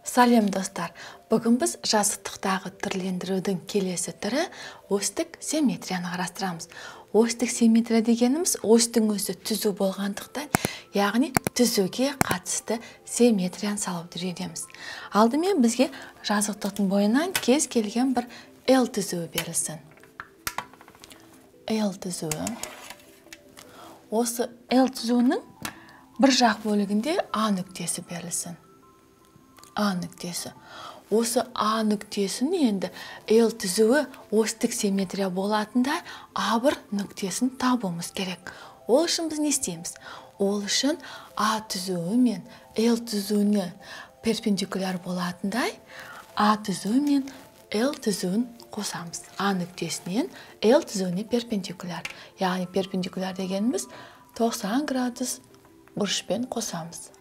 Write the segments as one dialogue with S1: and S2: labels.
S1: Сәлем достар, бүгін біз жазықтықтағы түрлендірудің келесі түрі осьтік симметрияны қарастырамыз. Осьтік симметрия дегеніміз осьтің өзі түзу болғандықтан, яғни түзуге қатысты симметрияны салуды үйренеміз. Алдымен бізге жазықтықтың бойынан кез келген бір L түзуі берілсін. L түзуі. Осы L түзуінің бір жақ бөлігінде А нүктесі берілсін. А нүктесі. Осы А нүктесін енді L түзуі осьтік симметрия болатында А1 нүктесін табуымыз керек. Ол үшін біз не істейміз? Ол үшін А түзуі мен L түзуіне перпендикуляр болатындай А түзуі мен L түзуін қосамыз. А нүктесінен L түзуіне перпендикуляр. Яғни перпендикуляр дегеніміз 90 градус бұрышпен қосамыз.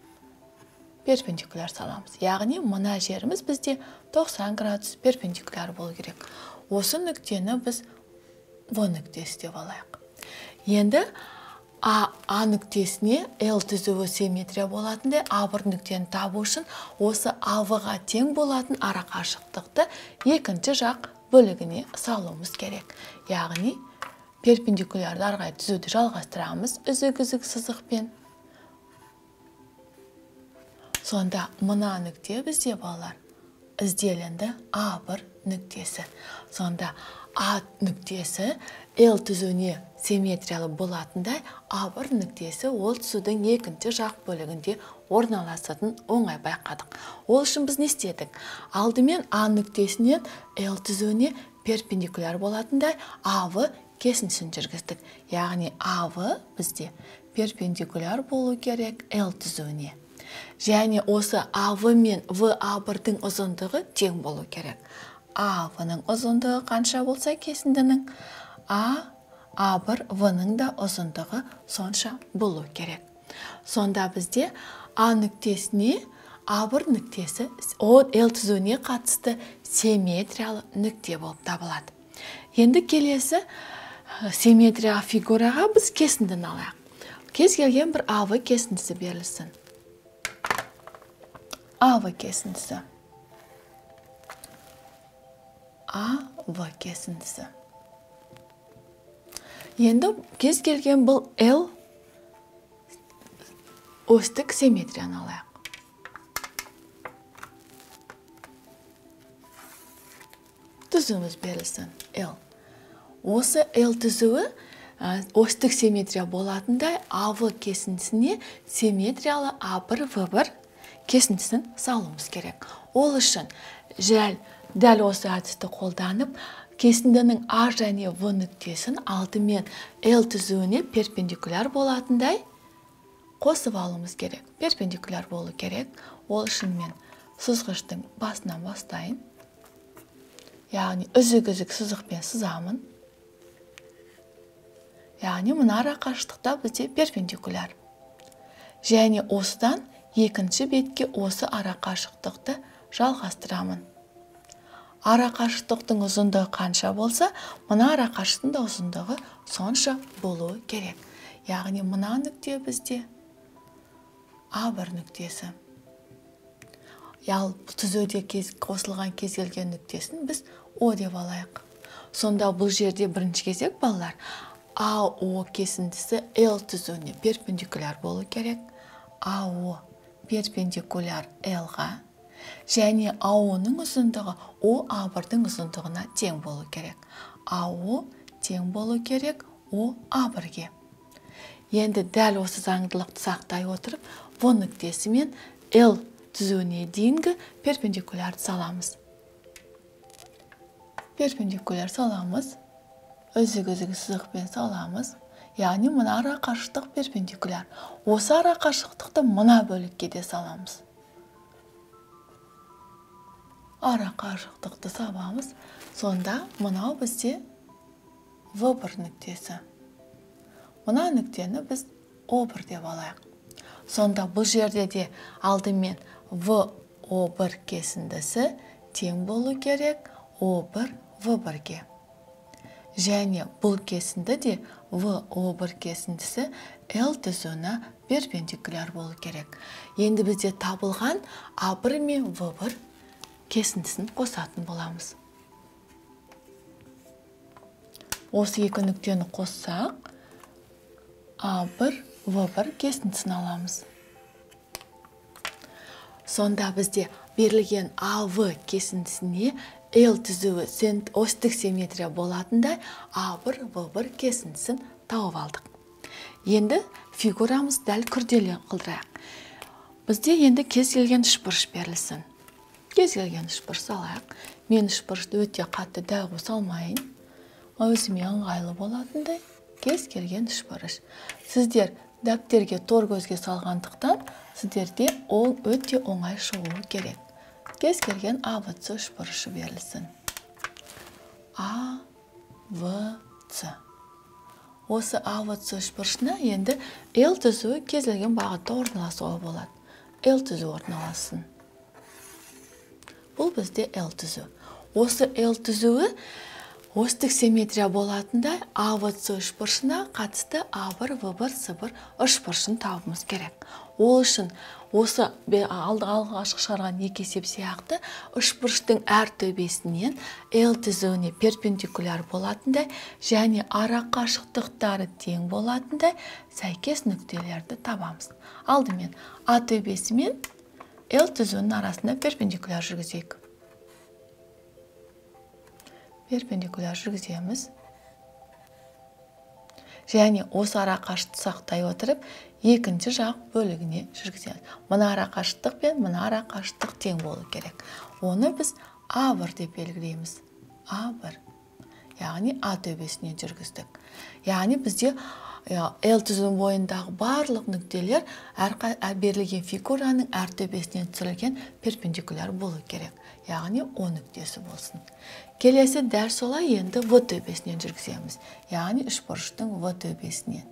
S1: Перпендикуляр саламыз. Яғни мына жеріміз бізде 90 градус перпендикуляр болу керек. Осы нүктені біз В нүктесі деп алайық. Енді А нүктесіне L түзуі симметрия болатындай А1 нүктені табу үшін осы АВ-ға тең болатын арақашықтықты екінші жақ бөлігіне салуымыз керек. Яғни перпендикулярды ары қарай түзуді жалғастырамыз үзік-үзік сызықпен. Сонда мына нүкте бізде балалар ізделінді А1 нүктесі. Сонда А нүктесі L түзуіне симметриялы болатындай А1 нүктесі ол түзудің екінші жақ бөлігінде орналасатын оңай байқадық. Ол үшін біз не істедік? Алдымен А нүктесінен L түзуіне перпендикуляр болатындай АВ кесіндісін жүргіздік. Яғни АВ бізде перпендикуляр болу керек L түзуіне. Және осы АВ мен ВА1-дің ұзындығы тең болу керек. АВ-ның ұзындығы қанша болса кесіндінің, А1 В-ның да ұзындығы сонша болу керек. Сонда бізде А нүктесіне А1 нүктесі L түзуіне қатысты симметриялы нүкте болып табылады. Енді келесі симметрия фигураға біз кесіндіні алайық. Кез келген бір АВ кесіндісі берілсін. АВ кесіндісі. АВ кесіндісі. Енді кез келген бұл L осьтік симметрияны алайық. Түзуіміз берілсін L. Осы L түзуі осьтік симметрия болатындай АВ кесіндісіне симметриялы А1 В1 кесіндісін салуымыз керек. Ол үшін дәл осы әдісті қолданып, кесіндінің А және В нүктесін алдымен L түзуіне перпендикуляр болатындай қосып алуымыз керек. Перпендикуляр болу керек. Ол үшін мен сызғыштың басынан бастайын. Яғни үзік-үзік сызықпен сызамын. Яғни мына арақашықтықта бізде перпендикуляр. Және осыдан екінші бетке осы арақашықтықты жалғастырамын. Арақашықтықтың ұзындығы қанша болса, мына арақашықтың да ұзындығы сонша болуы керек. Яғни мына нүкте бізде А1 нүктесі. Ал түзуде қосылған кез келген нүктесін біз О деп алайық. Сонда бұл жерде бірінші кезек балалар АО кесіндісі L түзуіне перпендикуляр болу керек. АО перпендикуляр L-ға және АО-ның ұзындығы ОА1-дің ұзындығына тең болу керек. АО тең болу керек ОА1-ге. Енді дәл осы заңдылықты сақтай отырып, В нүктесі мен L түзуіне дейінгі перпендикулярды саламыз. Перпендикуляр саламыз. Үзік-үзік сызықпен саламыз. Яғни мына арақашықтық перпендикуляр. Осы арақашықтықты мына бөлікке де саламыз. Арақашықтықты сабамыз. Сонда мынау бізде В1 нүктесі. Мына нүктені біз О1 деп алайық. Сонда бұл жерде де алдымен ВО1 кесіндісі тең болу керек О1 В1-ге. және бұл кесінді де ВО1 кесіндісі L түзуіне перпендикуляр болу керек. Енді бізде табылған А1 мен В1 кесіндісін қосатын боламыз. Осы екі нүктені қоссақ, А1, В1 кесіндісін аламыз. Сонда бізде берілген АВ кесіндісіне L түзуі осьтік симметрия болатындай А1, В1 кесіндісін тауып алдық. Енді фигурамыз дәл күрделі қылдырайық. Бізде енді кез келген үшбұрыш берілсін. Кез келген үшбұрыш алайық. Мен үшбұрышты өте қатты дәу салмайын. Өзіме ыңғайлы болатындай кез келген үшбұрыш. Сіздер дәптерге тор көзге салғандықтан сіздерде ол өте оңай шығуы керек. Кез келген АВЦ үшбұрышы берілсін. АВЦ. Осы АВЦ үшбұрышына енді L түзуі кез келген бағытта орналасуға болады. L түзуі орналасын. Бұл бізде L түзуі. Осы L түзуі осьтік симметрия болатындай АВЦ үшбұрышына қатысты А1, В1, С1 үшбұрышын табуымыз керек. Ол үшін осы алғашқы шығарған екі есеп сияқты үшбұрыштың әр төбесінен L түзуіне перпендикуляр болатындай және ара қашықтықтары тең болатындай сәйкес нүктелерді табамыз. Алдымен А төбесі мен L түзуінің арасында перпендикуляр жүргізейік. Перпендикуляр жүргіземіз. Және осы ара қашықтықты сақтай отырып, екінші жақ бөлігіне жүргіземіз. Мына ара қашықтық пен мына ара қашықтық тең болу керек. Оны біз А1 деп белгілейміз. А1. Яғни А төбесіне жүргіздік. Яғни бізде L түзуінің бойындағы барлық нүктелер берілген фигураның әр төбесінен түсірілген перпендикуляр болу керек. Яғни О нүктесі болсын. Келесі дәл солай енді В төбесінен жүргіземіз. Яғни үшбұрыштың В төбесінен.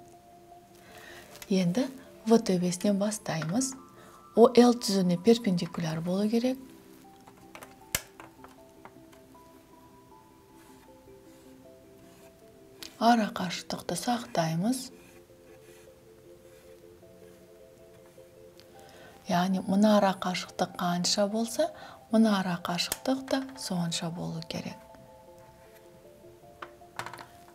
S1: Енді В төбесінен бастаймыз. О L түзуіне перпендикуляр болу керек. Ара қашықтықты сақтаймыз. Яғни мына ара қашықтық қанша болса, мына ара қашықтық та сонша болу керек.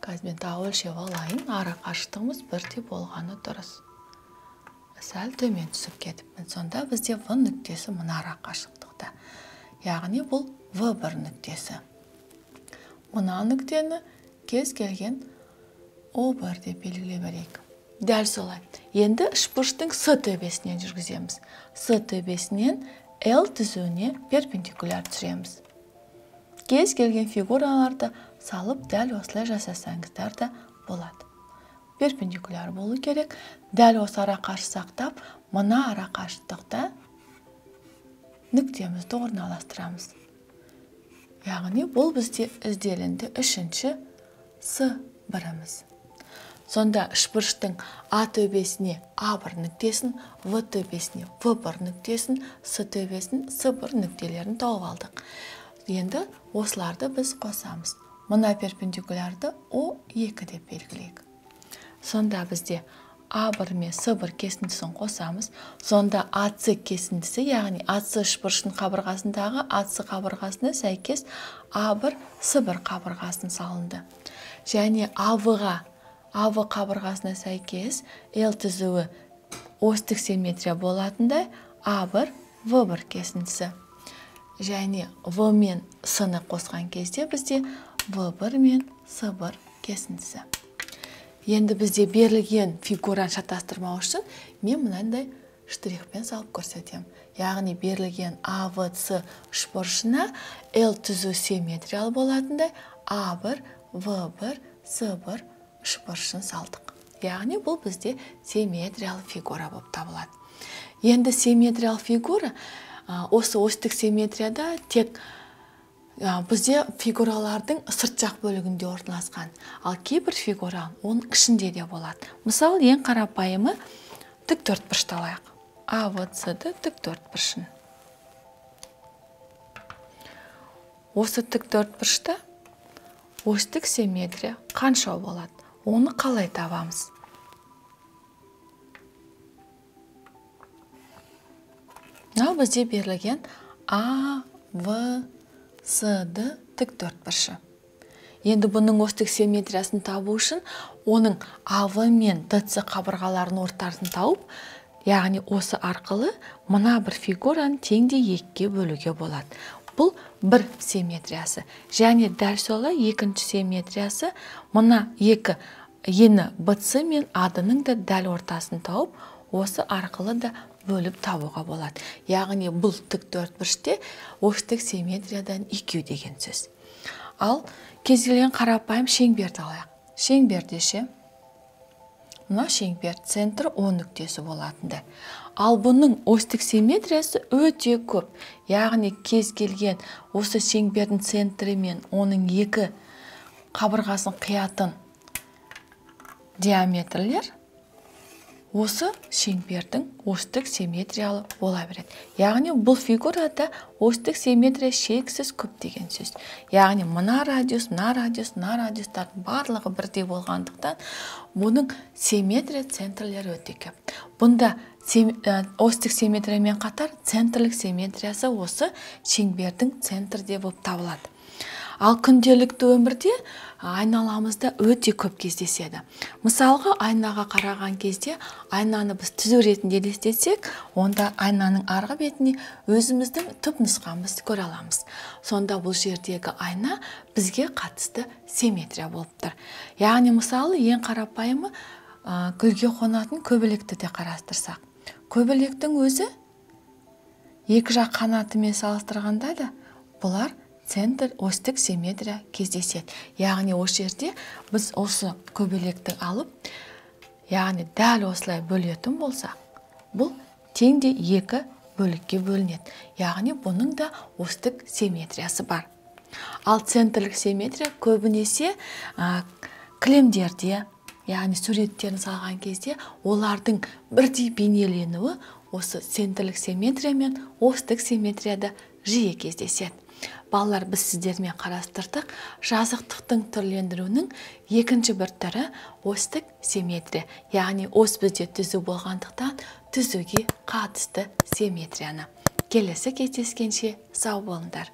S1: Қазір мен тағы өлшеп алайын. Ара қашықтығымыз бірдей болғаны дұрыс. Сәл төмен түсіп кетіппін. Сонда бізде В нүктесі мына ара қашықтықта. Яғни бұл В1 нүктесі. Мына нүктені кез келген О1 деп белгілей берейік. Дәл солай. Енді үшбұрыштың С төбесінен жүргіземіз. С төбесінен L түзуіне перпендикуляр түсіреміз. Кез келген фигураларды салып дәл осылай жасасаңыздар да болады. Перпендикуляр болу керек. Дәл осы ара қашықтықты сақтап, мына ара қашықтықта нүктемізді орналастырамыз. Яғни бұл бізде ізделінді үшінші С1-іміз. Сонда үшбұрыштың А төбесіне А1 нүктесін, В төбесіне В1 нүктесін, С төбесін С1 нүктелерін тауып алдық. Енді осыларды біз қосамыз. Мына перпендикулярды О2 деп белгілейік. Сонда бізде А1 мен С1 кесіндісін қосамыз. Сонда АС кесіндісі, яғни АС үшбұрыштың қабырғасындағы АС қабырғасына сәйкес А1 С1 қабырғасын салынды. Және АВ қабырғасына сәйкес L түзуі осьтік симметрия болатындай А1 В1 кесіндісі. Және В мен С-ны қосқан кезде бізде В1 мен С1 кесіндісі. Енді бізде берілген фигураны шатастырмау үшін мен мынандай штрихпен салып көрсетем. Яғни берілген АВЦ үшбұрышына L түзу симметриялы болатындай А1, В1, С1 үшбұрышын салдық. Яғни бұл бізде симметриялы фигура болып табылады. Енді симметриялы фигура осы осьтік симметрияда тек бізде фигуралардың сырт жақ бөлігінде орналасқан. Ал кейбір фигура оның ішінде де болады. Мысалы, ең қарапайымы тіктөртбұрышты алайық. АВЦ-ді тіктөртбұрышын. Осы тіктөртбұрышта осьтік симметрия қанша болады? Оны қалай табамыз? Мынау бізде берілген А, В, С, Д тік төртбұрышы. Енді бұның осьтік симметриясын табу үшін оның АВ мен ДЦ қабырғаларының ортасын тауып, яғни осы арқылы мына бір фигураны теңде екіге бөлуге болады. Бұл бір симметриясы. Және дәл солай екінші симметриясы мына екі ені БЦ мен АД-ның да дәл ортасын тауып, осы арқылы да бөліп табуға болады. Яғни бұл тік төртбұрыште осьтік симметриядан екеу деген сөз. Ал кез келген қарапайым шеңберді алайық. Шеңберде ше, мына шеңбер центр О нүктесі болатынды. Ал бұның осьтік симметриясы өте көп. Яғни кез келген осы шеңбердің центрі мен оның екі қабырғасын қиятын диаметрлер осы шеңбердің осьтік симметриялы бола береді. Яғни бұл фигурада осьтік симметрия шексіз көп деген сөз. Яғни мына радиус, мына радиус, мына радиустардың барлығы бірдей болғандықтан бұның симметрия центрлері өте көп. Бұнда осьтік симметриямен қатар центрлік симметриясы осы шеңбердің центрде болып табылады. Ал күнделікті өмірде айналамызда өте көп кездеседі. Мысалға, айнаға қараған кезде айнаны біз түзу ретінде елестетсек, онда айнаның арғы бетіне өзіміздің түпнұсқамызды көре аламыз. Сонда бұл жердегі айна бізге қатысты симметрия болып тұр. Яғни мысалы, ең қарапайымы гүлге қонатын көбелекті де қарастырсақ. Көбелектің өзі екі жақ қанатымен салыстырғанда да бұлар центр осьтік симметрия кездеседі. Яғни осы жерде біз осы көбелекті алып, яғни дәл осылай бөлетін болсақ, бұл теңде екі бөлікке бөлінеді. Яғни бұның да осьтік симметриясы бар. Ал центрлік симметрия көбінесе кілемдерде, яғни суреттерін салған кезде олардың бірдей бейнеленуі осы центрлік симметрия мен осьтік симметрияда жиі кездеседі. Балалар, біз сіздермен қарастырдық. Жазықтықтың түрлендіруінің екінші бір түрі осьтік симметрия. Яғни ось бізде түзу болғандықтан түзуге қатысты симметрияны. Келесі кездескенше сау болыңдар.